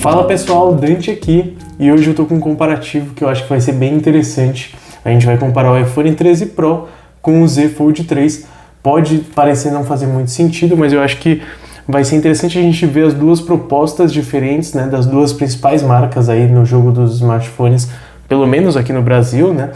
Fala pessoal, Dante aqui, e hoje eu tô com um comparativo que eu acho que vai ser bem interessante. A gente vai comparar o iPhone 13 Pro com o Z Fold 3. Pode parecer não fazer muito sentido, mas eu acho que vai ser interessante a gente ver as duas propostas diferentes, né, das duas principais marcas aí no jogo dos smartphones, pelo menos aqui no Brasil, né?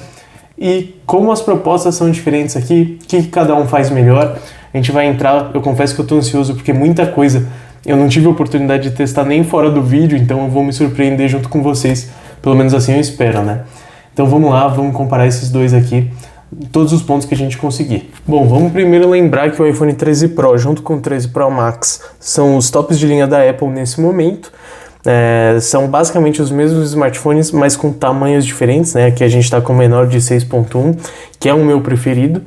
E como as propostas são diferentes aqui, o que cada um faz melhor. A gente vai entrar, eu confesso que eu tô ansioso porque muita coisa eu não tive a oportunidade de testar nem fora do vídeo, então eu vou me surpreender junto com vocês, pelo menos assim eu espero, né? Então vamos lá, vamos comparar esses dois aqui, todos os pontos que a gente conseguir. Bom, vamos primeiro lembrar que o iPhone 13 Pro junto com o 13 Pro Max são os tops de linha da Apple nesse momento. São basicamente os mesmos smartphones, mas com tamanhos diferentes, né? Aqui a gente está com o menor de 6.1, que é o meu preferido.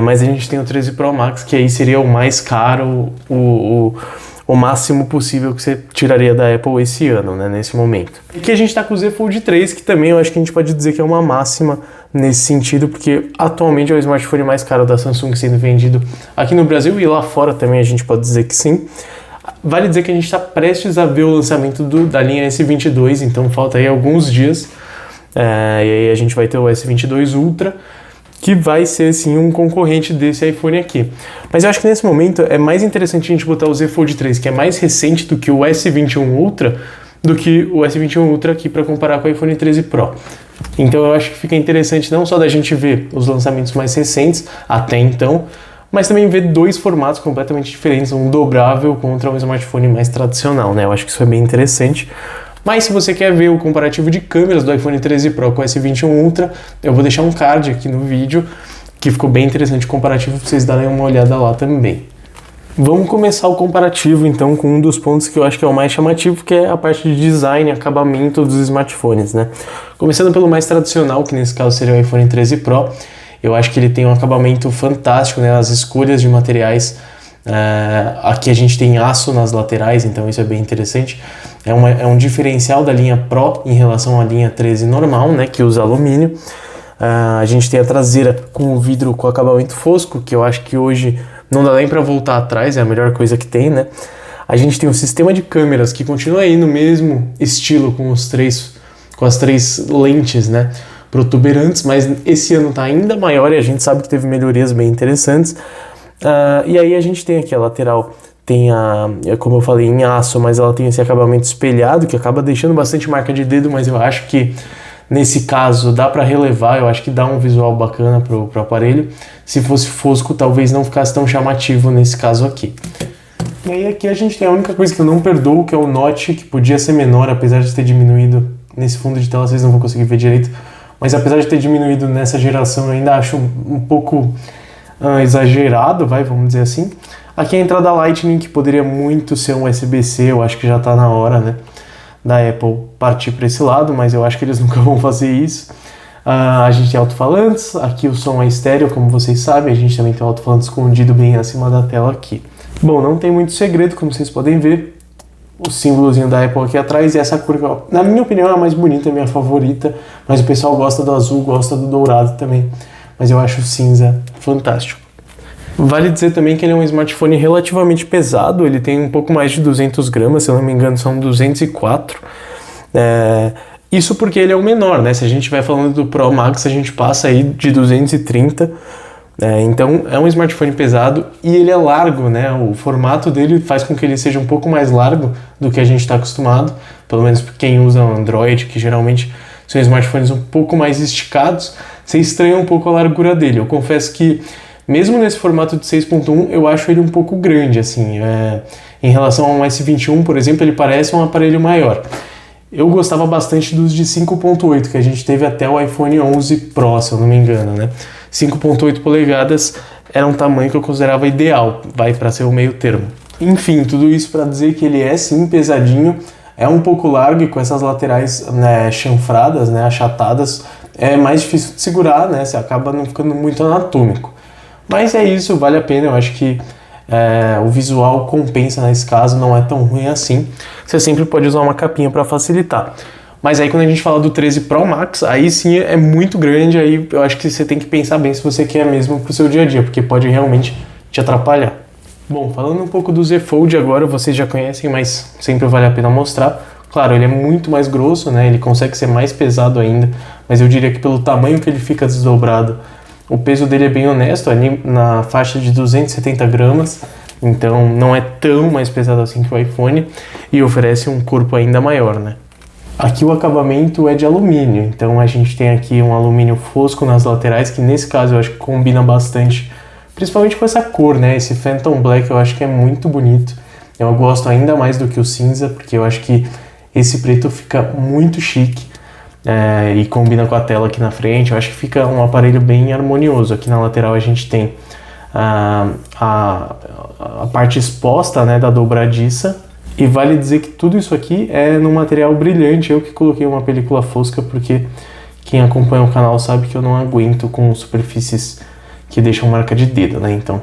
Mas a gente tem o 13 Pro Max, que aí seria o mais caro, o máximo possível que você tiraria da Apple esse ano, né, nesse momento. E aqui a gente está com o Z Fold 3, que também eu acho que a gente pode dizer que é uma máxima nesse sentido, porque atualmente é o smartphone mais caro da Samsung sendo vendido aqui no Brasil, e lá fora também a gente pode dizer que sim. Vale dizer que a gente está prestes a ver o lançamento da linha S22, então falta aí alguns dias, e aí a gente vai ter o S22 Ultra, que vai ser sim um concorrente desse iPhone aqui. Mas eu acho que nesse momento é mais interessante a gente botar o Z Fold 3, que é mais recente do que o S21 Ultra, do que o S21 Ultra aqui para comparar com o iPhone 13 Pro. Então eu acho que fica interessante não só da gente ver os lançamentos mais recentes até então, mas também ver dois formatos completamente diferentes, um dobrável contra um smartphone mais tradicional, né? Eu acho que isso é bem interessante. Mas se você quer ver o comparativo de câmeras do iPhone 13 Pro com o S21 Ultra, eu vou deixar um card aqui no vídeo, que ficou bem interessante o comparativo, para vocês darem uma olhada lá também. Vamos começar o comparativo então com um dos pontos que eu acho que é o mais chamativo, que é a parte de design e acabamento dos smartphones, né? Começando pelo mais tradicional, que nesse caso seria o iPhone 13 Pro, eu acho que ele tem um acabamento fantástico, né? As escolhas de materiais, aqui a gente tem aço nas laterais, então isso é bem interessante. É um diferencial da linha Pro em relação à linha 13 normal, né, que usa alumínio. A gente tem a traseira com o vidro com acabamento fosco, que eu acho que hoje não dá nem para voltar atrás, é a melhor coisa que tem, né? A gente tem um sistema de câmeras que continua aí no mesmo estilo com as três lentes, né, protuberantes, mas esse ano está ainda maior e a gente sabe que teve melhorias bem interessantes. E aí a gente tem aqui a lateral, tem como eu falei, em aço, mas ela tem esse acabamento espelhado, que acaba deixando bastante marca de dedo, mas eu acho que nesse caso dá para relevar, eu acho que dá um visual bacana pro aparelho. Se fosse fosco, talvez não ficasse tão chamativo nesse caso aqui. E aí aqui a gente tem a única coisa que eu não perdoo, que é o notch, que podia ser menor, apesar de ter diminuído nesse fundo de tela, vocês não vão conseguir ver direito, mas apesar de ter diminuído nessa geração, eu ainda acho um pouco exagerado, vamos dizer assim. Aqui a entrada Lightning, que poderia muito ser um USB-C, eu acho que já está na hora, né, da Apple partir para esse lado, mas eu acho que eles nunca vão fazer isso. A gente tem alto-falantes, aqui o som é estéreo, como vocês sabem, a gente também tem o alto-falante escondido bem acima da tela aqui. Bom, não tem muito segredo, como vocês podem ver, o símbolozinho da Apple aqui atrás, e essa cor que, na minha opinião, é a mais bonita, é a minha favorita, mas o pessoal gosta do azul, gosta do dourado também, mas eu acho o cinza fantástico. Vale dizer também que ele é um smartphone relativamente pesado, ele tem um pouco mais de 200 gramas, se eu não me engano são 204. Isso porque ele é o menor, né? Se a gente estiver falando do Pro Max, a gente passa aí de 230. Então é um smartphone pesado e ele é largo, né? O formato dele faz com que ele seja um pouco mais largo do que a gente está acostumado, pelo menos quem usa o Android, que geralmente são smartphones um pouco mais esticados, você estranha um pouco a largura dele. Eu confesso que mesmo nesse formato de 6.1, eu acho ele um pouco grande, assim. Em relação a um S21, por exemplo, ele parece um aparelho maior. Eu gostava bastante dos de 5.8, que a gente teve até o iPhone 11 Pro, se eu não me engano, né? 5.8 polegadas era um tamanho que eu considerava ideal, para ser o meio termo. Enfim, tudo isso para dizer que ele é sim pesadinho, é um pouco largo e com essas laterais, né, chanfradas, né, achatadas, é mais difícil de segurar, né? Você acaba não ficando muito anatômico. Mas é isso, vale a pena, eu acho que o visual compensa nesse caso, não é tão ruim assim. Você sempre pode usar uma capinha para facilitar. Mas aí quando a gente fala do 13 Pro Max, aí sim é muito grande, aí eu acho que você tem que pensar bem se você quer mesmo pro seu dia a dia, porque pode realmente te atrapalhar. Bom, falando um pouco do Z Fold agora, vocês já conhecem, mas sempre vale a pena mostrar. Claro, ele é muito mais grosso, né? Ele consegue ser mais pesado ainda, mas eu diria que pelo tamanho que ele fica desdobrado, o peso dele é bem honesto, ali na faixa de 270 gramas, então não é tão mais pesado assim que o iPhone e oferece um corpo ainda maior, né? Aqui o acabamento é de alumínio, então a gente tem aqui um alumínio fosco nas laterais, que nesse caso eu acho que combina bastante, principalmente com essa cor, né? Esse Phantom Black eu acho que é muito bonito. Eu gosto ainda mais do que o cinza, porque eu acho que esse preto fica muito chique e combina com a tela aqui na frente. Eu acho que fica um aparelho bem harmonioso. Aqui na lateral a gente tem a parte exposta, né, da dobradiça. E vale dizer que tudo isso aqui é num material brilhante. Eu que coloquei uma película fosca, porque quem acompanha o canal sabe que eu não aguento com superfícies que deixam marca de dedo, né? Então,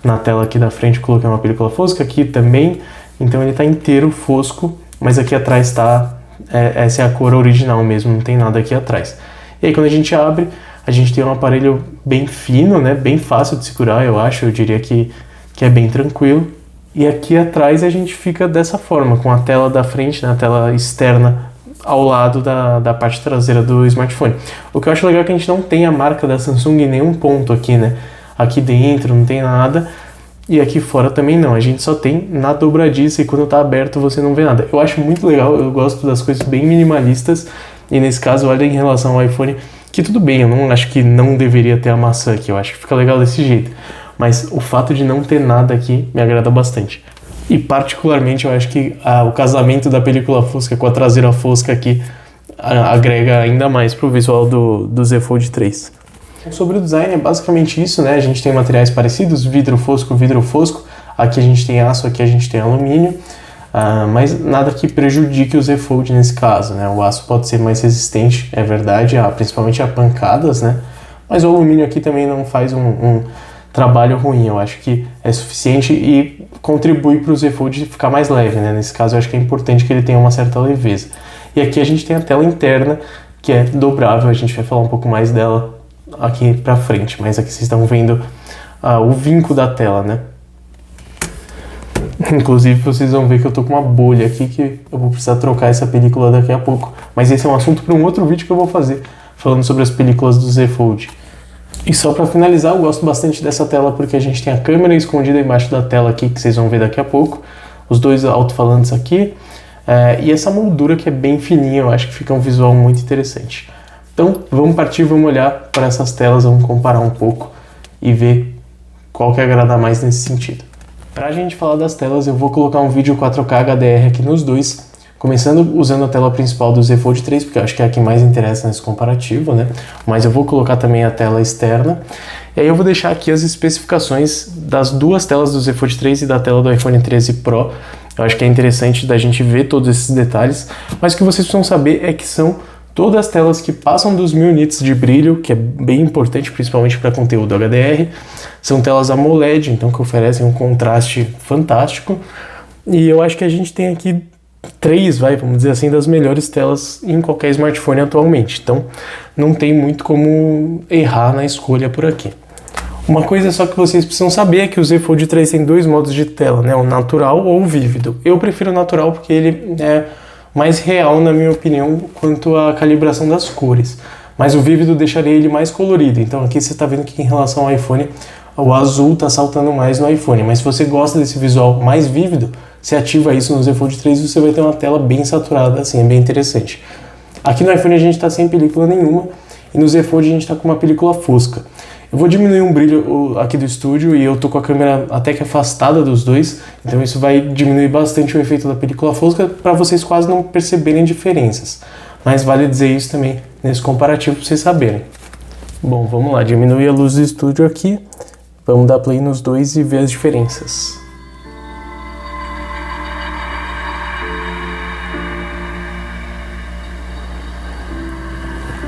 na tela aqui da frente eu coloquei uma película fosca, aqui também. Então ele tá inteiro fosco, mas aqui atrás tá... essa é a cor original mesmo, não tem nada aqui atrás. E aí quando a gente abre, a gente tem um aparelho bem fino, né? Bem fácil de segurar, eu acho. Eu diria que é bem tranquilo. E aqui atrás a gente fica dessa forma, com a tela da frente, né, a tela externa ao lado da parte traseira do smartphone. O que eu acho legal é que a gente não tem a marca da Samsung em nenhum ponto aqui, né? Aqui dentro não tem nada e aqui fora também não. A gente só tem na dobradiça e quando tá aberto você não vê nada. Eu acho muito legal, eu gosto das coisas bem minimalistas e nesse caso, olha em relação ao iPhone, que tudo bem, eu não acho que não deveria ter a maçã aqui, eu acho que fica legal desse jeito. Mas o fato de não ter nada aqui me agrada bastante. E particularmente eu acho que o casamento da película fosca com a traseira fosca aqui agrega ainda mais pro visual do Z Fold 3. Sobre o design é basicamente isso, né? A gente tem materiais parecidos, vidro fosco. Aqui a gente tem aço, aqui a gente tem alumínio. Mas nada que prejudique o Z Fold nesse caso, né? O aço pode ser mais resistente, é verdade, principalmente a pancadas, né? Mas o alumínio aqui também não faz um trabalho ruim, eu acho que é suficiente e contribui para o Z Fold ficar mais leve, né? Nesse caso eu acho que é importante que ele tenha uma certa leveza. E aqui a gente tem a tela interna, que é dobrável, a gente vai falar um pouco mais dela aqui pra frente, mas aqui vocês estão vendo o vinco da tela, né? Inclusive vocês vão ver que eu tô com uma bolha aqui que eu vou precisar trocar essa película daqui a pouco. Mas esse é um assunto para um outro vídeo que eu vou fazer, falando sobre as películas do Z Fold. E só para finalizar, eu gosto bastante dessa tela porque a gente tem a câmera escondida embaixo da tela aqui, que vocês vão ver daqui a pouco. Os dois alto-falantes aqui. E essa moldura que é bem fininha, eu acho que fica um visual muito interessante. Então, vamos partir, vamos olhar para essas telas, vamos comparar um pouco e ver qual que agrada mais nesse sentido. Para a gente falar das telas, eu vou colocar um vídeo 4K HDR aqui nos dois, começando usando a tela principal do Z Fold 3, porque eu acho que é a que mais interessa nesse comparativo, né? Mas eu vou colocar também a tela externa. E aí eu vou deixar aqui as especificações das duas telas do Z Fold 3 e da tela do iPhone 13 Pro. Eu acho que é interessante da gente ver todos esses detalhes, mas o que vocês precisam saber é que são todas as telas que passam dos 1000 nits de brilho, que é bem importante, principalmente para conteúdo HDR. São telas AMOLED, então que oferecem um contraste fantástico. E eu acho que a gente tem aqui vamos dizer assim, das melhores telas em qualquer smartphone atualmente. Então, não tem muito como errar na escolha por aqui. Uma coisa só que vocês precisam saber é que o Z Fold 3 tem dois modos de tela, né? O natural ou o vívido. Eu prefiro o natural porque ele é mais real, na minha opinião, quanto à calibração das cores. Mas o vívido deixaria ele mais colorido. Então aqui você está vendo que em relação ao iPhone, o azul está saltando mais no iPhone. Mas se você gosta desse visual mais vívido, você ativa isso no Z Fold 3 e você vai ter uma tela bem saturada, assim, é bem interessante. Aqui no iPhone a gente está sem película nenhuma e no Z Fold a gente está com uma película fosca. Eu vou diminuir um brilho aqui do estúdio e eu tô com a câmera até que afastada dos dois, então isso vai diminuir bastante o efeito da película fosca para vocês quase não perceberem diferenças. Mas vale dizer isso também nesse comparativo para vocês saberem. Bom, vamos lá, diminuir a luz do estúdio aqui, vamos dar play nos dois e ver as diferenças.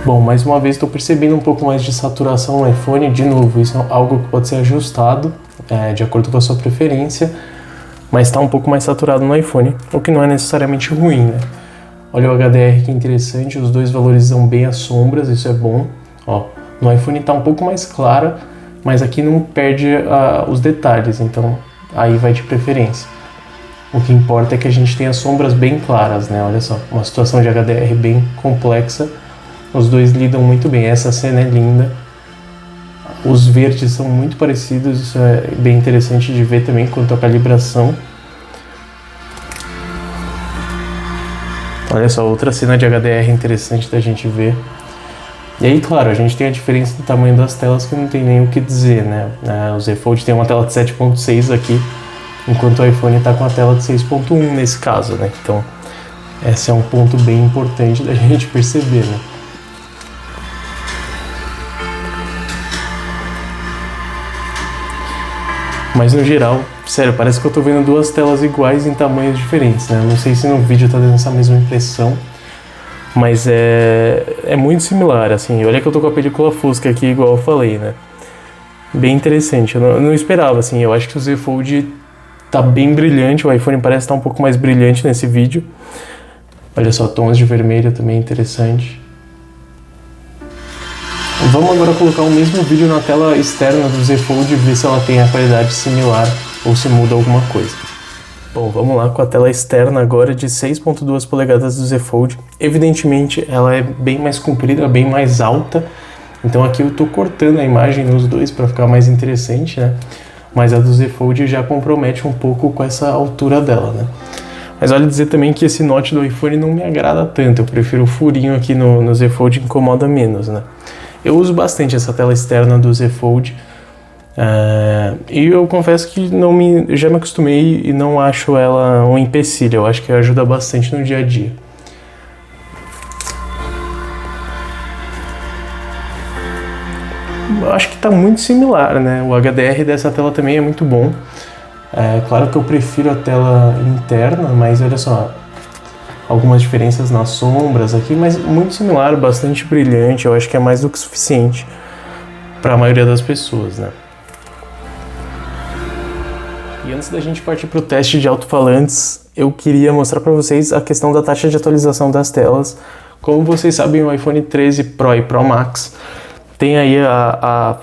Bom, mais uma vez estou percebendo um pouco mais de saturação no iPhone. De novo, isso é algo que pode ser ajustado de acordo com a sua preferência, mas está um pouco mais saturado no iPhone, o que não é necessariamente ruim, né? Olha o HDR que interessante, os dois valorizam bem as sombras, isso é bom. Ó, no iPhone está um pouco mais clara, mas aqui não perde os detalhes, então aí vai de preferência. O que importa é que a gente tem as sombras bem claras, né? Olha só, uma situação de HDR bem complexa. Os dois lidam muito bem. Essa cena é linda. Os verdes são muito parecidos, isso é bem interessante de ver também quanto à calibração. Olha só, outra cena de HDR interessante da gente ver. E aí, claro, a gente tem a diferença do tamanho das telas que não tem nem o que dizer, né? O Z Fold tem uma tela de 7.6 aqui, enquanto o iPhone está com a tela de 6.1 nesse caso, né? Então, esse é um ponto bem importante da gente perceber, né? Mas no geral, sério, parece que eu tô vendo duas telas iguais em tamanhos diferentes, né? Não sei se no vídeo tá dando essa mesma impressão, mas é muito similar, assim. Olha que eu tô com a película fosca aqui, igual eu falei, né? Bem interessante, eu não esperava, assim. Eu acho que o Z Fold tá bem brilhante, o iPhone parece estar um pouco mais brilhante nesse vídeo. Olha só, tons de vermelho também interessante. Vamos agora colocar o mesmo vídeo na tela externa do Z Fold e ver se ela tem a qualidade similar ou se muda alguma coisa. Bom, vamos lá com a tela externa agora de 6.2 polegadas do Z Fold. Evidentemente ela é bem mais comprida, bem mais alta, então aqui eu estou cortando a imagem nos dois para ficar mais interessante, né? Mas a do Z Fold já compromete um pouco com essa altura dela, né? Mas vale dizer também que esse notch do iPhone não me agrada tanto, eu prefiro o furinho aqui no Z Fold, incomoda menos, né? Eu uso bastante essa tela externa do Z Fold e eu confesso que já me acostumei e não acho ela um empecilho, eu acho que ajuda bastante no dia a dia. Eu acho que está muito similar, né? O HDR dessa tela também é muito bom. Claro que eu prefiro a tela interna, mas olha só, algumas diferenças nas sombras aqui, mas muito similar, bastante brilhante, eu acho que é mais do que suficiente para a maioria das pessoas, né? E antes da gente partir para o teste de alto-falantes, eu queria mostrar para vocês a questão da taxa de atualização das telas. Como vocês sabem, o iPhone 13 Pro e Pro Max tem aí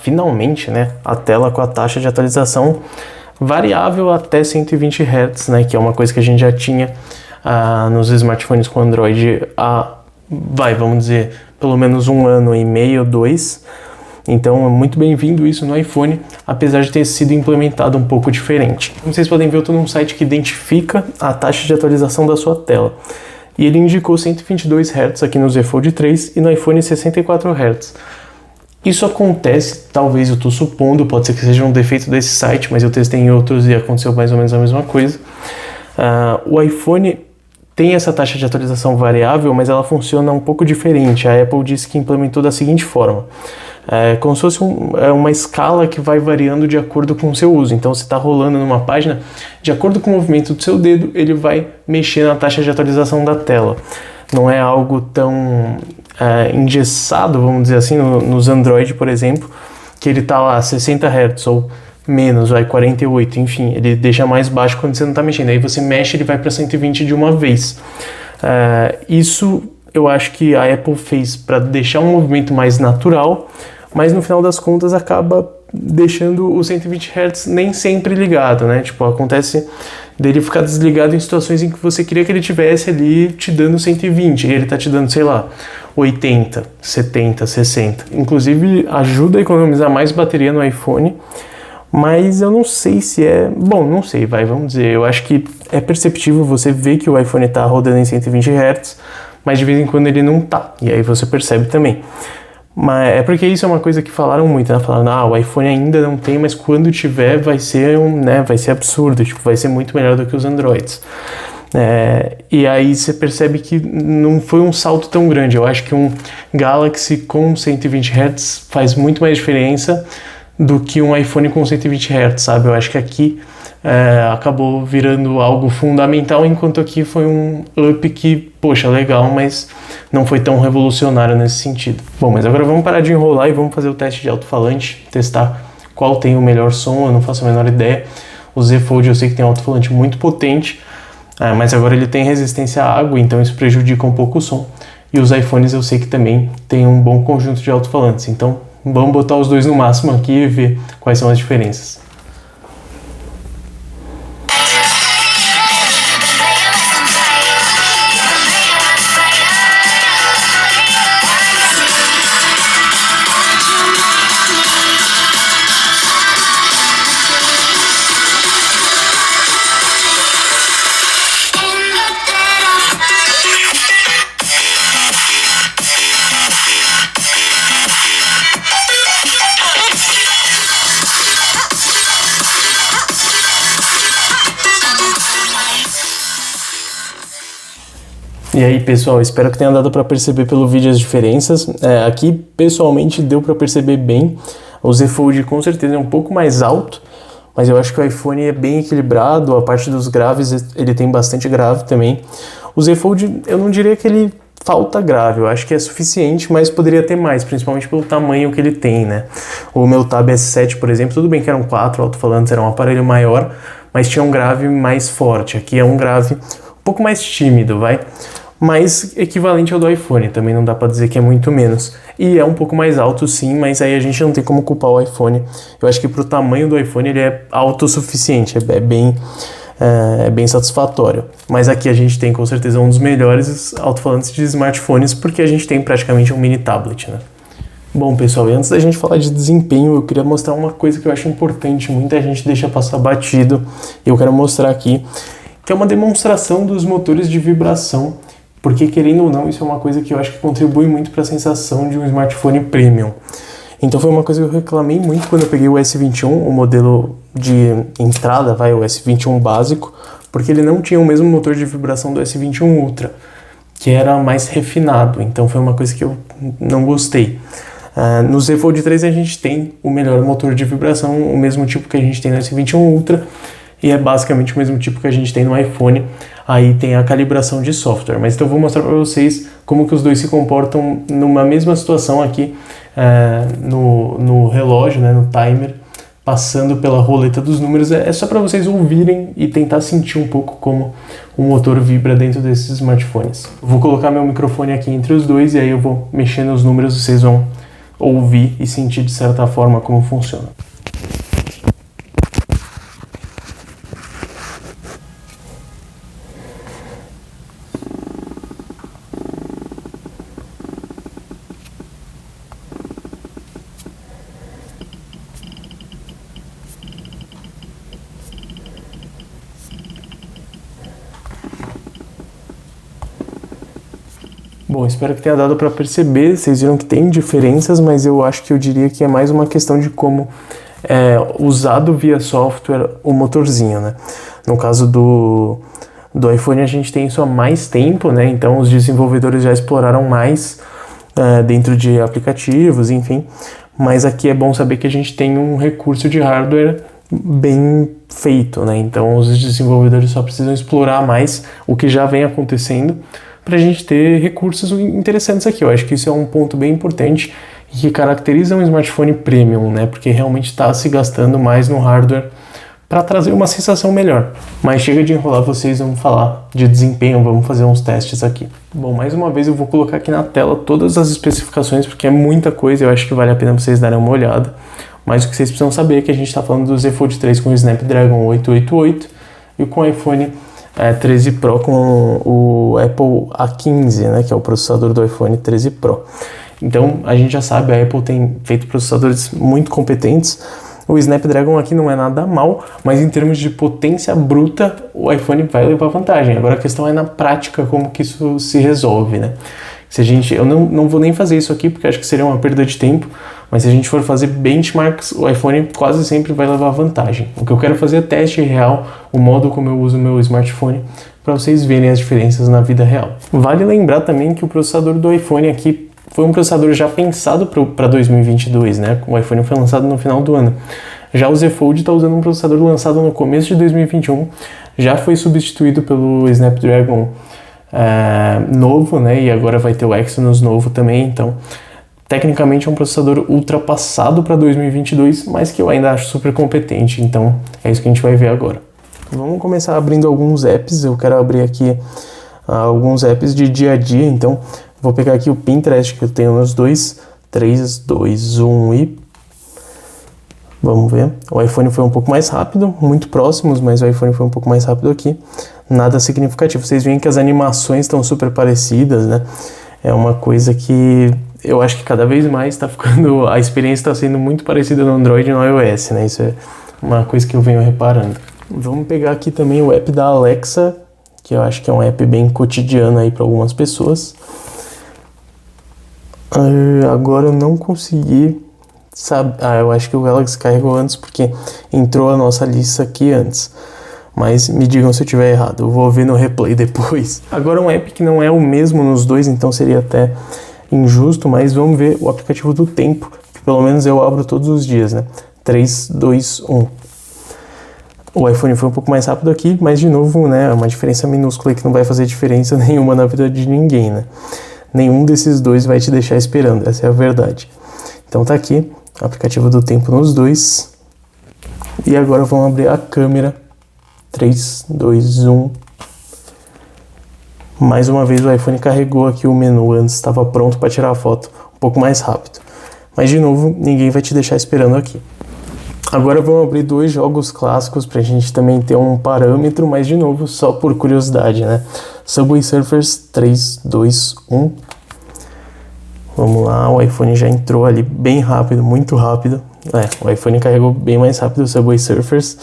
finalmente, né, a tela com a taxa de atualização variável até 120 Hz, né, que é uma coisa que a gente já tinha nos smartphones com Android vamos dizer, pelo menos 1 ano e meio, 2. Então é muito bem-vindo isso no iPhone, apesar de ter sido implementado um pouco diferente. Como vocês podem ver, eu estou num site que identifica a taxa de atualização da sua tela. E ele indicou 122 Hz aqui no Z Fold 3 e no iPhone 64 Hz. Isso acontece, talvez eu estou supondo, pode ser que seja um defeito desse site, mas eu testei em outros e aconteceu mais ou menos a mesma coisa. O iPhone tem essa taxa de atualização variável, mas ela funciona um pouco diferente. A Apple disse que implementou da seguinte forma. Como se fosse uma escala que vai variando de acordo com o seu uso. Então, se está rolando numa página, de acordo com o movimento do seu dedo, ele vai mexer na taxa de atualização da tela. Não é algo tão engessado, vamos dizer assim, nos Android, por exemplo, que ele está lá 60 Hz ou menos, vai 48, enfim, ele deixa mais baixo quando você não está mexendo. Aí você mexe, ele vai para 120 de uma vez. Isso eu acho que a Apple fez para deixar um movimento mais natural, mas no final das contas acaba deixando o 120 Hz nem sempre ligado, né? Tipo, acontece dele ficar desligado em situações em que você queria que ele tivesse ali te dando 120 e ele tá te dando, sei lá, 80, 70, 60. Inclusive ajuda a economizar mais bateria no iPhone, mas eu não sei se bom, não sei, vamos dizer, eu acho que é perceptível você ver que o iPhone tá rodando em 120 Hz, mas de vez em quando ele não tá, e aí você percebe também. Mas é porque isso é uma coisa que falaram muito, né? Falaram, o iPhone ainda não tem, mas quando tiver vai ser vai ser absurdo, tipo, vai ser muito melhor do que os Androids. E aí você percebe que não foi um salto tão grande. Eu acho que um Galaxy com 120 Hz faz muito mais diferença do que um iPhone com 120 Hz, sabe? Eu acho que aqui acabou virando algo fundamental, enquanto aqui foi um up que, poxa, legal, mas não foi tão revolucionário nesse sentido. Bom, mas agora vamos parar de enrolar e vamos fazer o teste de alto-falante, testar qual tem o melhor som, eu não faço a menor ideia. O Z Fold eu sei que tem um alto-falante muito potente, mas agora ele tem resistência à água, então isso prejudica um pouco o som. E os iPhones eu sei que também tem um bom conjunto de alto-falantes, então vamos botar os dois no máximo aqui e ver quais são as diferenças. E aí, pessoal, espero que tenha dado para perceber pelo vídeo as diferenças. Aqui, pessoalmente, deu para perceber bem. O Z Fold com certeza é um pouco mais alto, mas eu acho que o iPhone é bem equilibrado. A parte dos graves, ele tem bastante grave também. O Z Fold, eu não diria que ele falta grave, eu acho que é suficiente, mas poderia ter mais, principalmente pelo tamanho que ele tem, né? O meu Tab S7, por exemplo, tudo bem que eram 4 alto-falantes, era um aparelho maior, mas tinha um grave mais forte. Aqui é um grave um pouco mais tímido, mas equivalente ao do iPhone, também não dá pra dizer que é muito menos. E é um pouco mais alto sim, mas aí a gente não tem como culpar o iPhone. Eu acho que pro tamanho do iPhone ele é autossuficiente, é bem satisfatório. Mas aqui a gente tem com certeza um dos melhores alto-falantes de smartphones, porque a gente tem praticamente um mini tablet, né? Bom, pessoal, e antes da gente falar de desempenho, eu queria mostrar uma coisa que eu acho importante, muita gente deixa passar batido, e eu quero mostrar aqui, que é uma demonstração dos motores de vibração, porque querendo ou não, isso é uma coisa que eu acho que contribui muito para a sensação de um smartphone premium. Então foi uma coisa que eu reclamei muito quando eu peguei o S21, o modelo de entrada, o S21 básico, porque ele não tinha o mesmo motor de vibração do S21 Ultra, que era mais refinado, então foi uma coisa que eu não gostei. No Z Fold 3 a gente tem o melhor motor de vibração, o mesmo tipo que a gente tem no S21 Ultra, e é basicamente o mesmo tipo que a gente tem no iPhone. Aí tem a calibração de software, mas então eu vou mostrar para vocês como que os dois se comportam numa mesma situação aqui, no relógio, né, no timer, passando pela roleta dos números. É só para vocês ouvirem e tentar sentir um pouco como o motor vibra dentro desses smartphones. Vou colocar meu microfone aqui entre os dois e aí eu vou mexer nos números e vocês vão ouvir e sentir de certa forma como funciona. Bom, espero que tenha dado para perceber, vocês viram que tem diferenças, mas eu acho que eu diria que é mais uma questão de como é usado via software o motorzinho, né? No caso do iPhone a gente tem isso há mais tempo, né? Então os desenvolvedores já exploraram mais dentro de aplicativos, enfim. Mas aqui é bom saber que a gente tem um recurso de hardware bem feito, né? Então os desenvolvedores só precisam explorar mais o que já vem acontecendo para a gente ter recursos interessantes aqui. Eu acho que isso é um ponto bem importante e que caracteriza um smartphone premium, né? Porque realmente está se gastando mais no hardware para trazer uma sensação melhor. Mas chega de enrolar vocês, vamos falar de desempenho, vamos fazer uns testes aqui. Bom, mais uma vez eu vou colocar aqui na tela todas as especificações, porque é muita coisa, eu acho que vale a pena vocês darem uma olhada. Mas o que vocês precisam saber é que a gente está falando do Z Fold 3 com o Snapdragon 888 e com o iPhone 13 Pro com o Apple A15, né, que é o processador do iPhone 13 Pro. Então a gente já sabe, a Apple tem feito processadores muito competentes. O Snapdragon aqui não é nada mal, mas em termos de potência bruta, o iPhone vai levar vantagem. Agora a questão é na prática como que isso se resolve, né? Eu não vou nem fazer isso aqui porque acho que seria uma perda de tempo, mas se a gente for fazer benchmarks, o iPhone quase sempre vai levar vantagem. O que eu quero fazer é teste real, o modo como eu uso o meu smartphone, para vocês verem as diferenças na vida real. Vale lembrar também que o processador do iPhone aqui foi um processador já pensado para 2022, né? O iPhone foi lançado no final do ano. Já o Z Fold está usando um processador lançado no começo de 2021, já foi substituído pelo Snapdragon novo, né? E agora vai ter o Exynos novo também, então tecnicamente é um processador ultrapassado para 2022, mas que eu ainda acho super competente, então é isso que a gente vai ver agora. Vamos começar abrindo alguns apps. Eu quero abrir aqui alguns apps de dia a dia, então vou pegar aqui o Pinterest que eu tenho nos dois. 3, 2, 1 e... Vamos ver. O iPhone foi um pouco mais rápido, muito próximos, mas o iPhone foi um pouco mais rápido aqui. Nada significativo. Vocês veem que as animações estão super parecidas, né? É uma coisa que eu acho que cada vez mais está ficando... A experiência está sendo muito parecida no Android e no iOS, né? Isso é uma coisa que eu venho reparando. Vamos pegar aqui também o app da Alexa, que eu acho que é um app bem cotidiano aí para algumas pessoas. Agora eu não consegui... eu acho que o Galaxy carregou antes porque entrou a nossa lista aqui antes. mas me digam se eu estiver errado, eu vou ver no replay depois. Agora um app que não é o mesmo nos dois, então seria até injusto, mas vamos ver o aplicativo do tempo, que pelo menos eu abro todos os dias, né? 3, 2, 1. O iPhone foi um pouco mais rápido aqui, mas de novo, né, uma diferença minúscula que não vai fazer diferença nenhuma na vida de ninguém, né? Nenhum desses dois vai te deixar esperando, essa é a verdade. Então tá aqui, o aplicativo do tempo nos dois. E agora vamos abrir a câmera. 3, 2, 1. Mais uma vez o iPhone carregou aqui o menu, antes estava pronto para tirar a foto, um pouco mais rápido. Mas de novo, ninguém vai te deixar esperando aqui. Agora vamos abrir dois jogos clássicos para a gente também ter um parâmetro, mas de novo, só por curiosidade, né? Subway Surfers 3, 2, 1. Vamos lá, o iPhone já entrou ali bem rápido, muito rápido. O iPhone carregou bem mais rápido o Subway Surfers.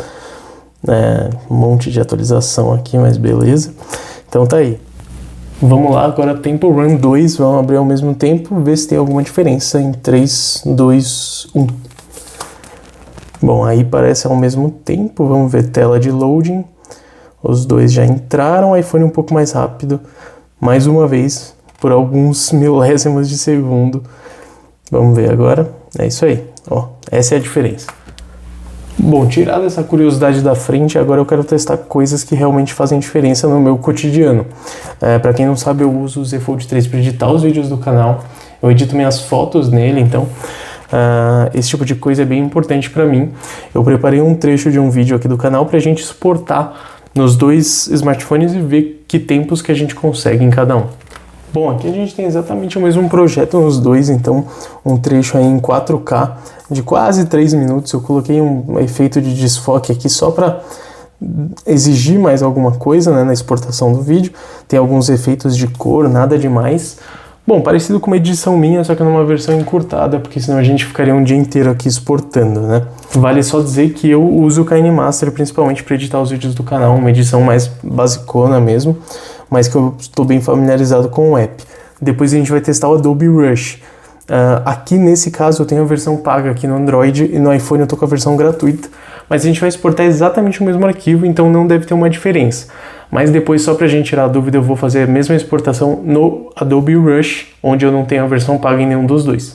Um monte de atualização aqui, mas beleza. Então tá aí. Vamos lá, agora Temple Run 2, vamos abrir ao mesmo tempo, ver se tem alguma diferença em 3, 2, 1. Bom, aí parece ao mesmo tempo, vamos ver tela de loading. Os dois já entraram, o iPhone um pouco mais rápido, mais uma vez, por alguns milésimos de segundo. Vamos ver agora, é isso aí, ó, essa é a diferença. Bom, tirada essa curiosidade da frente, agora eu quero testar coisas que realmente fazem diferença no meu cotidiano. Para quem não sabe, eu uso o Z Fold 3 para editar os vídeos do canal, eu edito minhas fotos nele, então esse tipo de coisa é bem importante para mim. Eu preparei um trecho de um vídeo aqui do canal para a gente exportar nos dois smartphones e ver que tempos que a gente consegue em cada um. Bom, aqui a gente tem exatamente o mesmo projeto nos dois, então um trecho aí em 4K de quase 3 minutos. Eu coloquei um efeito de desfoque aqui só para exigir mais alguma coisa, né, na exportação do vídeo. Tem alguns efeitos de cor, nada demais. Bom, parecido com uma edição minha, só que numa versão encurtada, porque senão a gente ficaria um dia inteiro aqui exportando, né? Vale só dizer que eu uso o KineMaster principalmente para editar os vídeos do canal, uma edição mais basicona mesmo, mas que eu estou bem familiarizado com o app. Depois a gente vai testar o Adobe Rush. Aqui nesse caso eu tenho a versão paga aqui no Android e no iPhone eu tô com a versão gratuita, mas a gente vai exportar exatamente o mesmo arquivo, então não deve ter uma diferença. Mas depois, só pra gente tirar a dúvida, eu vou fazer a mesma exportação no Adobe Rush, onde eu não tenho a versão paga em nenhum dos dois.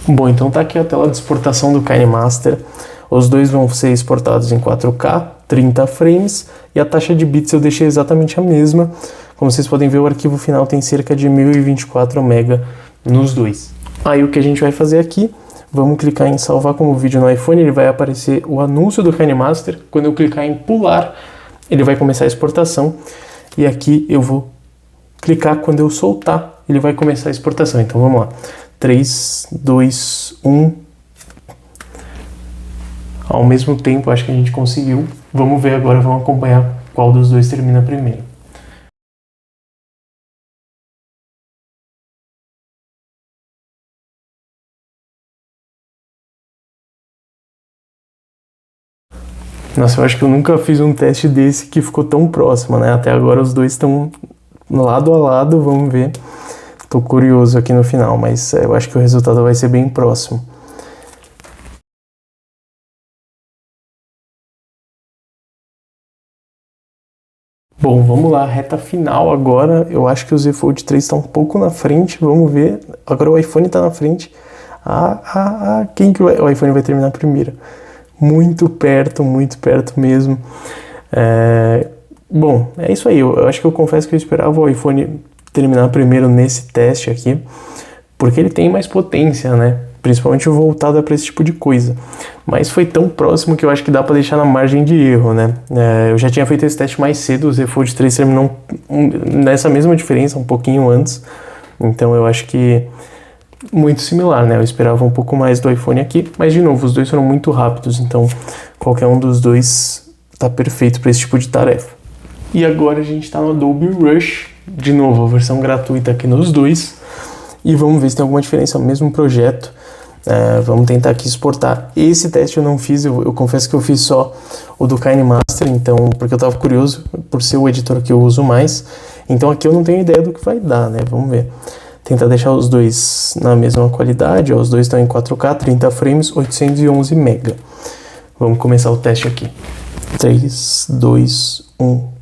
Bom, então tá aqui a tela de exportação do KineMaster. Os dois vão ser exportados em 4K, 30 frames, e a taxa de bits eu deixei exatamente a mesma. Como vocês podem ver, o arquivo final tem cerca de 1024 MB nos dois. Aí o que a gente vai fazer aqui, vamos clicar em salvar como vídeo no iPhone, ele vai aparecer o anúncio do KineMaster. Quando eu clicar em pular, ele vai começar a exportação, e aqui eu vou clicar quando eu soltar, ele vai começar a exportação. Então vamos lá, 3, 2, 1. Ao mesmo tempo, acho que a gente conseguiu. Vamos ver agora, vamos acompanhar qual dos dois termina primeiro. Nossa, eu acho que eu nunca fiz um teste desse que ficou tão próximo, né? Até agora os dois estão lado a lado, vamos ver. Tô curioso aqui no final, mas eu acho que o resultado vai ser bem próximo. Bom, vamos lá, reta final agora. Eu acho que o Z Fold 3 está um pouco na frente, vamos ver. Agora o iPhone está na frente. Quem que o iPhone vai terminar primeiro? Muito perto mesmo. Bom, é isso aí. Eu acho que eu confesso que eu esperava o iPhone terminar primeiro nesse teste aqui, porque ele tem mais potência, né? Principalmente voltada para esse tipo de coisa. Mas foi tão próximo que eu acho que dá para deixar na margem de erro, né? Eu já tinha feito esse teste mais cedo, o Z Fold 3 terminou nessa mesma diferença, um pouquinho antes. Então eu acho que muito similar, né? Eu esperava um pouco mais do iPhone aqui, mas de novo, os dois foram muito rápidos, então qualquer um dos dois tá perfeito para esse tipo de tarefa. E agora a gente tá no Adobe Rush, de novo, a versão gratuita aqui nos dois, e vamos ver se tem alguma diferença, é o mesmo projeto. Vamos tentar aqui exportar. Esse teste eu não fiz, eu confesso que eu fiz só o do KineMaster, então, porque eu tava curioso, por ser o editor que eu uso mais, então aqui eu não tenho ideia do que vai dar, né? Vamos ver. Tentar deixar os dois na mesma qualidade, ó, os dois estão em 4K, 30 frames, 811 MB. Vamos começar o teste aqui. 3, 2, 1.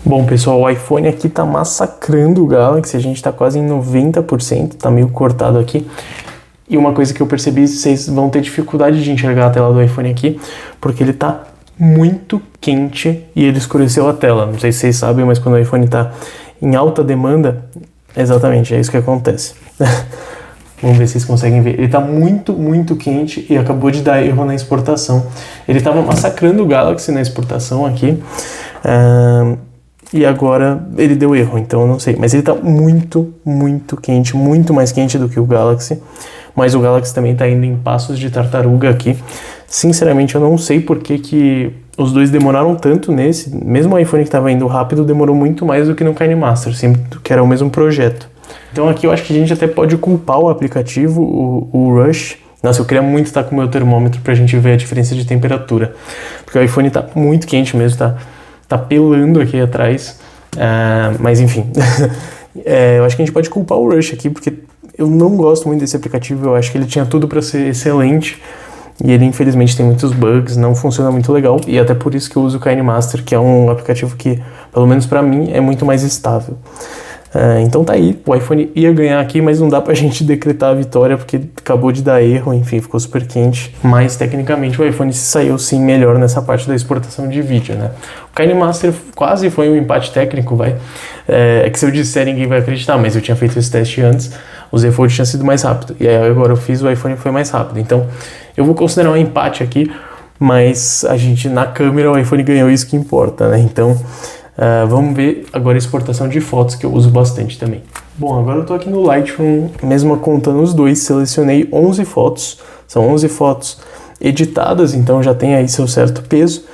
Bom, pessoal, o iPhone aqui tá massacrando o Galaxy, a gente tá quase em 90%, tá meio cortado aqui. E uma coisa que eu percebi, vocês vão ter dificuldade de enxergar a tela do iPhone aqui, porque ele tá muito quente e ele escureceu a tela. Não sei se vocês sabem, mas quando o iPhone tá em alta demanda, exatamente, é isso que acontece. Vamos ver se vocês conseguem ver. Ele tá muito quente e acabou de dar erro na exportação. Ele tava massacrando o Galaxy na exportação aqui. E agora ele deu erro, então eu não sei. Mas ele tá muito quente, muito mais quente do que o Galaxy. Mas o Galaxy também tá indo em passos de tartaruga aqui. Sinceramente, eu não sei por que os dois demoraram tanto nesse. Mesmo o iPhone que tava indo rápido, demorou muito mais do que no KineMaster, sempre que era o mesmo projeto. Então aqui eu acho que a gente até pode culpar o aplicativo, o Rush. Nossa, eu queria muito estar com o meu termômetro pra gente ver a diferença de temperatura. Porque o iPhone tá muito quente mesmo, tá pelando aqui atrás. Mas enfim, eu acho que a gente pode culpar o Rush aqui, porque eu não gosto muito desse aplicativo. Eu acho que ele tinha tudo para ser excelente e ele infelizmente tem muitos bugs, não funciona muito legal, e até por isso que eu uso o KineMaster, que é um aplicativo que, pelo menos para mim, é muito mais estável. Então tá aí, o iPhone ia ganhar aqui, mas não dá pra gente decretar a vitória porque acabou de dar erro, enfim, ficou super quente. Mas tecnicamente o iPhone se saiu sim melhor nessa parte da exportação de vídeo, né? O KineMaster quase foi um empate técnico, vai. É que se eu disser ninguém vai acreditar, mas eu tinha feito esse teste antes, o Z Fold tinha sido mais rápido. E aí agora eu fiz, o iPhone foi mais rápido. Então eu vou considerar um empate aqui, mas a gente na câmera o iPhone ganhou, isso que importa, né? Então vamos ver agora a exportação de fotos, que eu uso bastante também. Bom, agora eu tô aqui no Lightroom, mesmo contando os dois, selecionei 11 fotos. São 11 fotos editadas, então já tem aí seu certo peso.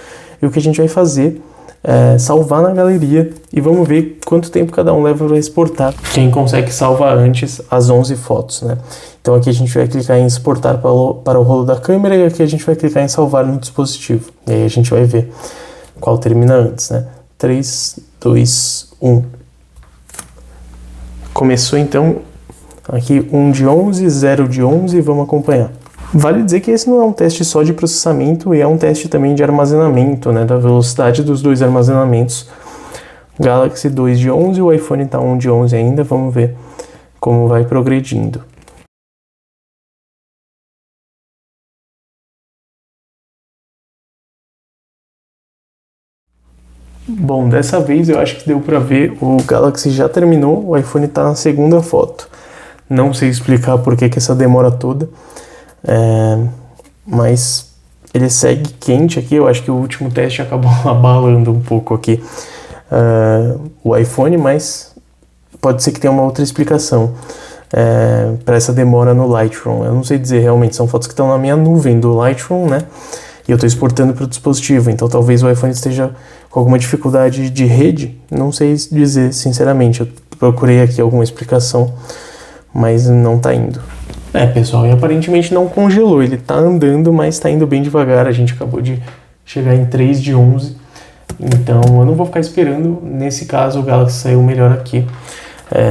E o que a gente vai fazer é salvar na galeria e vamos ver quanto tempo cada um leva para exportar. Quem consegue salvar antes as 11 fotos, né? Então aqui a gente vai clicar em exportar para o rolo da câmera e aqui a gente vai clicar em salvar no dispositivo. E aí a gente vai ver qual termina antes, né? 3, 2, 1. Começou então aqui 1 de 11, 0 de 11, vamos acompanhar. Vale dizer que esse não é um teste só de processamento, e é um teste também de armazenamento, né, da velocidade dos dois armazenamentos. Galaxy 2 de 11, o iPhone tá 1 de 11 ainda, vamos ver como vai progredindo. Bom, dessa vez eu acho que deu pra ver, o Galaxy já terminou, o iPhone tá na segunda foto. Não sei explicar por que essa demora toda, mas ele segue quente aqui. Eu acho que o último teste acabou abalando um pouco aqui o iPhone, mas pode ser que tenha uma outra explicação para essa demora no Lightroom. Eu não sei dizer realmente, são fotos que estão na minha nuvem do Lightroom, né? E eu estou exportando para o dispositivo, então talvez o iPhone esteja com alguma dificuldade de rede, não sei dizer sinceramente. Eu procurei aqui alguma explicação, mas não está indo. Pessoal, e aparentemente não congelou, ele tá andando, mas tá indo bem devagar. A gente acabou de chegar em 3 de 11, então eu não vou ficar esperando. Nesse caso o Galaxy saiu melhor aqui.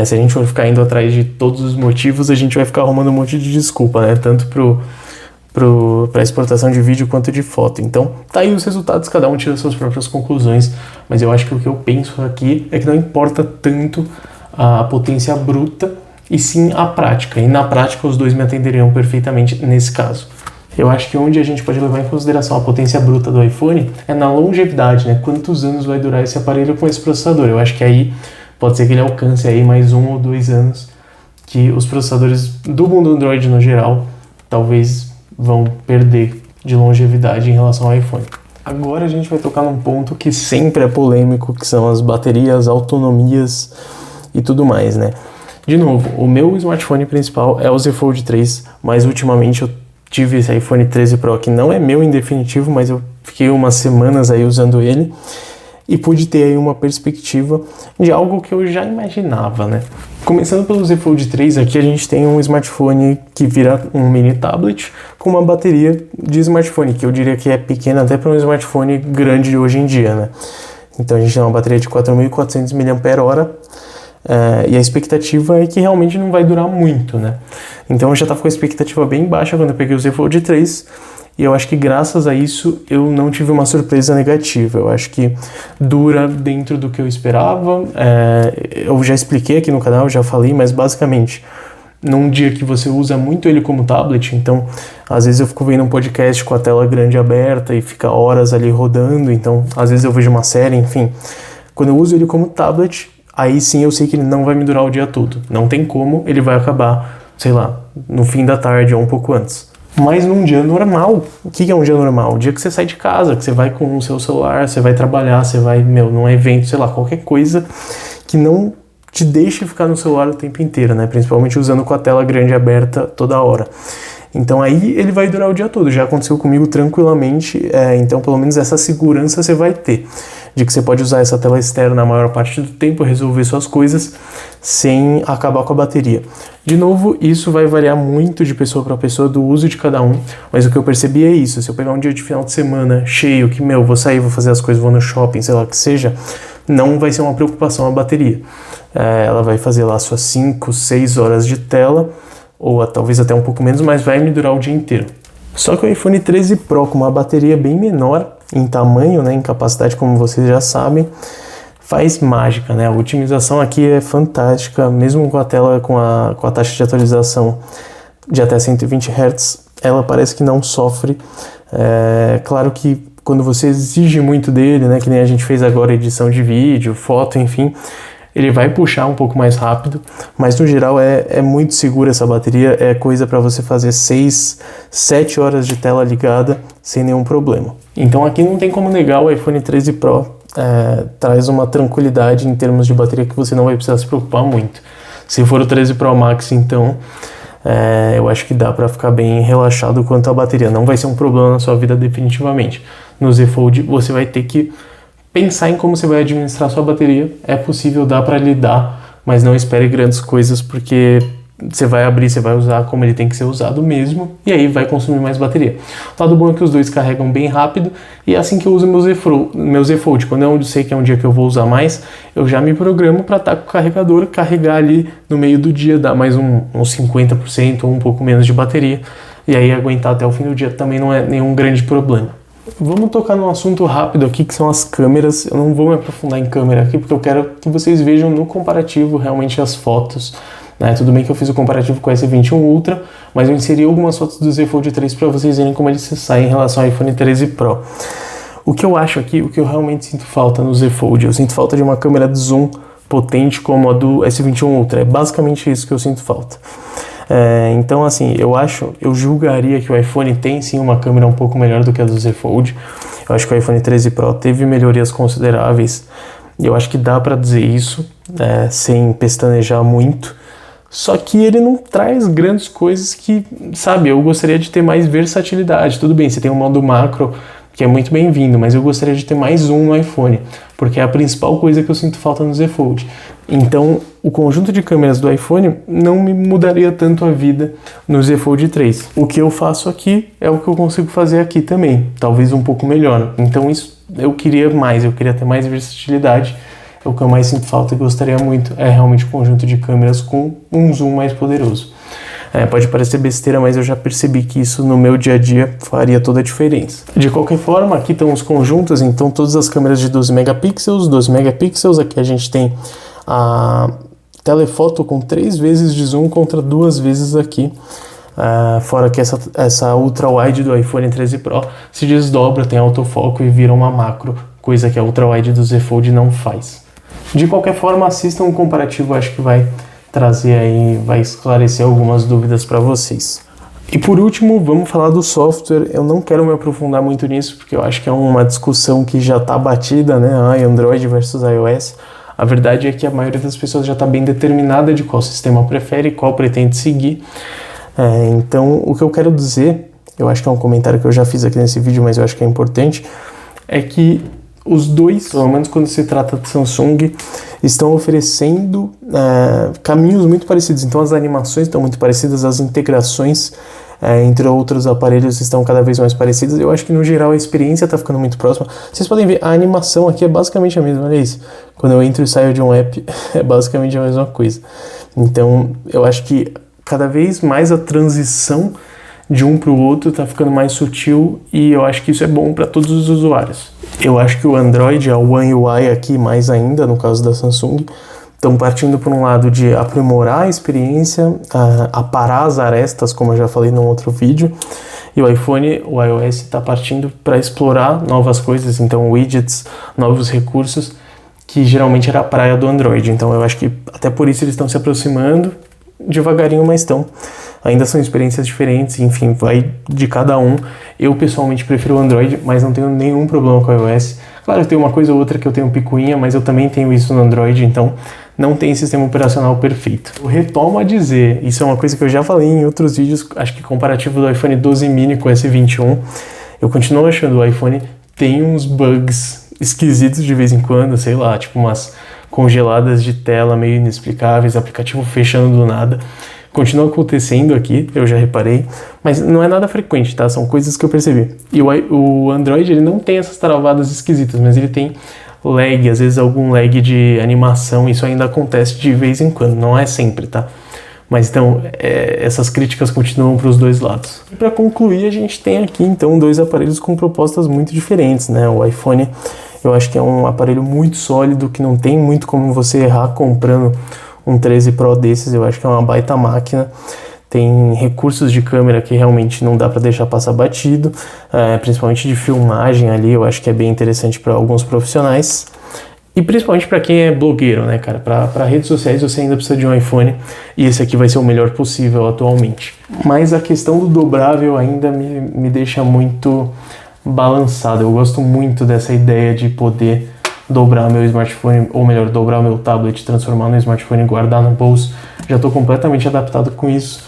Se a gente for ficar indo atrás de todos os motivos, a gente vai ficar arrumando um monte de desculpa, né? Tanto para exportação de vídeo quanto de foto. Então tá aí os resultados, cada um tira suas próprias conclusões, mas eu acho que o que eu penso aqui é que não importa tanto a potência bruta, e sim a prática. E na prática os dois me atenderiam perfeitamente nesse caso. Eu acho que onde a gente pode levar em consideração a potência bruta do iPhone é na longevidade, né? Quantos anos vai durar esse aparelho com esse processador? Eu acho que aí pode ser que ele alcance aí mais 1 ou 2 anos, que os processadores do mundo Android no geral talvez vão perder de longevidade em relação ao iPhone. Agora a gente vai tocar num ponto que sempre é polêmico, que são as baterias, autonomias e tudo mais, né? De novo, o meu smartphone principal é o Z Fold 3, mas ultimamente eu tive esse iPhone 13 Pro, que não é meu em definitivo, mas eu fiquei umas semanas aí usando ele e pude ter aí uma perspectiva de algo que eu já imaginava, né? Começando pelo Z Fold 3, aqui a gente tem um smartphone que vira um mini tablet com uma bateria de smartphone, que eu diria que é pequena até para um smartphone grande de hoje em dia, né? Então a gente tem uma bateria de 4.400 mAh, E a expectativa é que realmente não vai durar muito, né? Então eu já estava com a expectativa bem baixa quando eu peguei o Z Fold 3, e eu acho que graças a isso eu não tive uma surpresa negativa. Eu acho que dura dentro do que eu esperava. Eu já expliquei aqui no canal, já falei, mas basicamente, num dia que você usa muito ele como tablet, então às vezes eu fico vendo um podcast com a tela grande aberta e fica horas ali rodando, então às vezes eu vejo uma série, enfim. Quando eu uso ele como tablet, aí sim eu sei que ele não vai me durar o dia todo. Não tem como, ele vai acabar, sei lá, no fim da tarde ou um pouco antes. Mas num dia normal, o que é um dia normal? O dia que você sai de casa, que você vai com o seu celular, você vai trabalhar, você vai, num evento, sei lá, qualquer coisa que não te deixe ficar no celular o tempo inteiro, né? Principalmente usando com a tela grande aberta toda hora. Então aí ele vai durar o dia todo. Já aconteceu comigo tranquilamente, então pelo menos essa segurança você vai ter, de que você pode usar essa tela externa a maior parte do tempo, resolver suas coisas sem acabar com a bateria. De novo, isso vai variar muito de pessoa para pessoa, do uso de cada um, mas o que eu percebi é isso: se eu pegar um dia de final de semana cheio, que vou sair, vou fazer as coisas, vou no shopping, sei lá o que seja, não vai ser uma preocupação a bateria. Ela vai fazer lá suas 5, 6 horas de tela, ou talvez até um pouco menos, mas vai me durar o dia inteiro. Só que o iPhone 13 Pro, com uma bateria bem menor em tamanho, né, em capacidade, como vocês já sabem, faz mágica, né? A otimização aqui é fantástica, mesmo com a tela com a taxa de atualização de até 120 Hz, ela parece que não sofre. Claro que quando você exige muito dele, né, que nem a gente fez agora, edição de vídeo, foto, enfim, ele vai puxar um pouco mais rápido, mas no geral é muito segura essa bateria, é coisa para você fazer 6, 7 horas de tela ligada sem nenhum problema. Então aqui não tem como negar, o iPhone 13 Pro traz uma tranquilidade em termos de bateria que você não vai precisar se preocupar muito. Se for o 13 Pro Max, então, eu acho que dá para ficar bem relaxado quanto à bateria. Não vai ser um problema na sua vida definitivamente. No Z Fold você vai ter que pensar em como você vai administrar sua bateria. É possível, dá para lidar, mas não espere grandes coisas, porque você vai abrir, você vai usar como ele tem que ser usado mesmo, e aí vai consumir mais bateria. O lado bom é que os dois carregam bem rápido, e é assim que eu uso meu Z Fold. Quando eu sei que é um dia que eu vou usar mais, eu já me programo para estar com o carregador, carregar ali no meio do dia, dar mais uns 50% ou um pouco menos de bateria, e aí aguentar até o fim do dia também não é nenhum grande problema. Vamos tocar num assunto rápido aqui, que são as câmeras. Eu não vou me aprofundar em câmera aqui, porque eu quero que vocês vejam no comparativo realmente as fotos, né? Tudo bem que eu fiz o comparativo com o S21 Ultra, mas eu inseri algumas fotos do Z Fold 3 para vocês verem como ele se sai em relação ao iPhone 13 Pro. O que eu acho aqui, o que eu realmente sinto falta no Z Fold, eu sinto falta de uma câmera de zoom potente como a do S21 Ultra. É basicamente isso que eu sinto falta. Então, assim, eu julgaria que o iPhone tem sim uma câmera um pouco melhor do que a do Z Fold. Eu acho que o iPhone 13 Pro teve melhorias consideráveis, e eu acho que dá para dizer isso, sem pestanejar muito. Só que ele não traz grandes coisas que, sabe, eu gostaria de ter mais versatilidade. Tudo bem, você tem um modo macro, que é muito bem-vindo, mas eu gostaria de ter mais um no iPhone, porque é a principal coisa que eu sinto falta no Z Fold. Então, o conjunto de câmeras do iPhone não me mudaria tanto a vida no Z Fold 3. O que eu faço aqui é o que eu consigo fazer aqui também, talvez um pouco melhor. Então, isso eu queria ter mais versatilidade. É o que eu mais sinto falta e gostaria muito, é realmente o conjunto de câmeras com um zoom mais poderoso. Pode parecer besteira, mas eu já percebi que isso no meu dia a dia faria toda a diferença. De qualquer forma, aqui estão os conjuntos, então todas as câmeras de 12 megapixels, aqui a gente tem a telefoto com 3 vezes de zoom contra 2 vezes aqui. Fora que essa ultra wide do iPhone 13 Pro se desdobra, tem autofoco e vira uma macro, coisa que a ultra wide do Z Fold não faz. De qualquer forma, assistam um comparativo, acho que vai trazer aí, vai esclarecer algumas dúvidas para vocês. E por último, vamos falar do software. Eu não quero me aprofundar muito nisso, porque eu acho que é uma discussão que já está batida, né? Android versus iOS. A verdade é que a maioria das pessoas já está bem determinada de qual sistema prefere, qual pretende seguir. Então, o que eu quero dizer, eu acho que é um comentário que eu já fiz aqui nesse vídeo, mas eu acho que é importante, é que os dois, pelo menos quando se trata de Samsung, estão oferecendo caminhos muito parecidos. Então as animações estão muito parecidas, as integrações entre outros aparelhos estão cada vez mais parecidos. Eu acho que no geral a experiência está ficando muito próxima. Vocês podem ver, a animação aqui é basicamente a mesma, olha isso. Quando eu entro e saio de um app, é basicamente a mesma coisa. Então, eu acho que cada vez mais a transição de um para o outro está ficando mais sutil e eu acho que isso é bom para todos os usuários. Eu acho que o Android, a One UI aqui mais ainda, no caso da Samsung, estão partindo por um lado de aprimorar a experiência, aparar as arestas, como eu já falei num outro vídeo, e o iPhone, o iOS está partindo para explorar novas coisas, então widgets, novos recursos, que geralmente era a praia do Android. Então eu acho que até por isso eles estão se aproximando devagarinho, mas estão. Ainda são experiências diferentes, enfim, vai de cada um. Eu pessoalmente prefiro o Android, mas não tenho nenhum problema com o iOS. Claro, tem uma coisa ou outra que eu tenho picuinha, mas eu também tenho isso no Android, então não tem sistema operacional perfeito. Eu retomo a dizer, isso é uma coisa que eu já falei em outros vídeos, acho que comparativo do iPhone 12 mini com o S21, eu continuo achando o iPhone tem uns bugs esquisitos de vez em quando, sei lá, tipo umas congeladas de tela meio inexplicáveis, aplicativo fechando do nada. Continua acontecendo aqui, eu já reparei, mas não é nada frequente, tá? São coisas que eu percebi. E o Android, ele não tem essas travadas esquisitas, mas ele tem lag, às vezes algum lag de animação, isso ainda acontece de vez em quando, não é sempre, tá? Mas então, essas críticas continuam para os dois lados. E para concluir, a gente tem aqui então dois aparelhos com propostas muito diferentes, né? O iPhone, eu acho que é um aparelho muito sólido, que não tem muito como você errar comprando um 13 Pro desses. Eu acho que é uma baita máquina, tem recursos de câmera que realmente não dá para deixar passar batido, principalmente de filmagem ali, eu acho que é bem interessante para alguns profissionais, e principalmente para quem é blogueiro, né, cara, para redes sociais você ainda precisa de um iPhone, e esse aqui vai ser o melhor possível atualmente. Mas a questão do dobrável ainda me deixa muito balançado. Eu gosto muito dessa ideia de poder dobrar meu smartphone, ou melhor, dobrar meu tablet, transformar no smartphone e guardar no bolso. Já estou completamente adaptado com isso,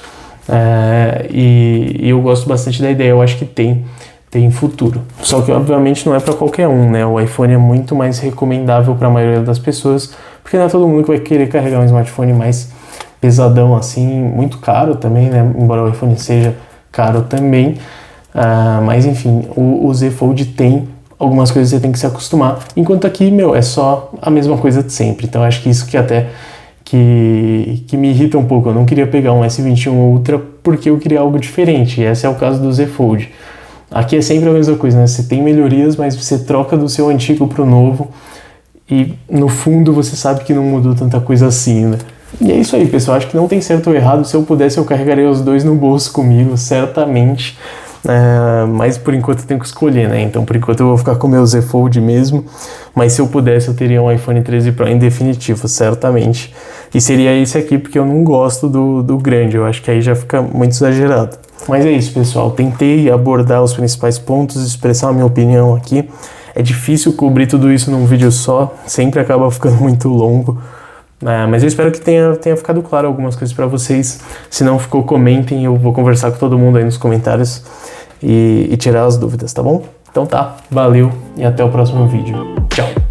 e eu gosto bastante da ideia. Eu acho que tem futuro. Só que obviamente não é para qualquer um, né? O iPhone é muito mais recomendável para a maioria das pessoas, porque não é todo mundo que vai querer carregar um smartphone mais pesadão assim, muito caro também, né? Embora o iPhone seja caro também, mas enfim, o Z Fold tem algumas coisas que você tem que se acostumar, enquanto aqui, é só a mesma coisa de sempre. Então acho que isso que até que me irrita um pouco. Eu não queria pegar um S21 Ultra porque eu queria algo diferente, e esse é o caso do Z Fold. Aqui é sempre a mesma coisa, né? Você tem melhorias, mas você troca do seu antigo pro novo, e no fundo você sabe que não mudou tanta coisa assim, né? E é isso aí, pessoal. Acho que não tem certo ou errado. Se eu pudesse, eu carregaria os dois no bolso comigo, certamente. Mas por enquanto eu tenho que escolher, né? Então por enquanto eu vou ficar com o meu Z Fold mesmo, mas se eu pudesse eu teria um iPhone 13 Pro em definitivo, certamente, e seria esse aqui, porque eu não gosto do grande, eu acho que aí já fica muito exagerado. Mas é isso, pessoal, tentei abordar os principais pontos, expressar a minha opinião aqui. É difícil cobrir tudo isso num vídeo só, sempre acaba ficando muito longo, mas eu espero que tenha ficado claro algumas coisas para vocês. Se não ficou, comentem, eu vou conversar com todo mundo aí nos comentários e tirar as dúvidas, tá bom? Então tá, valeu e até o próximo vídeo. Tchau!